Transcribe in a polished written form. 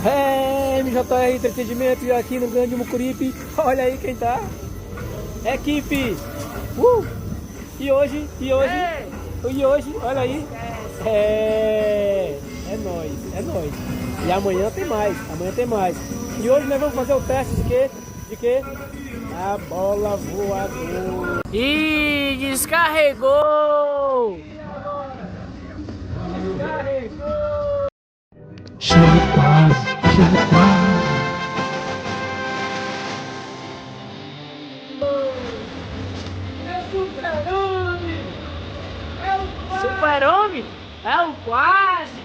É, MJR Entretenimento aqui no Grande Mucuripe. Olha aí quem tá. Equipe. E hoje, olha aí. É nóis, é nóis. E amanhã tem mais, E hoje nós vamos fazer o teste de quê? De quê? A bola voadora. E descarregou! Chegou quase, chegou quase. Super-Homem? É o quase!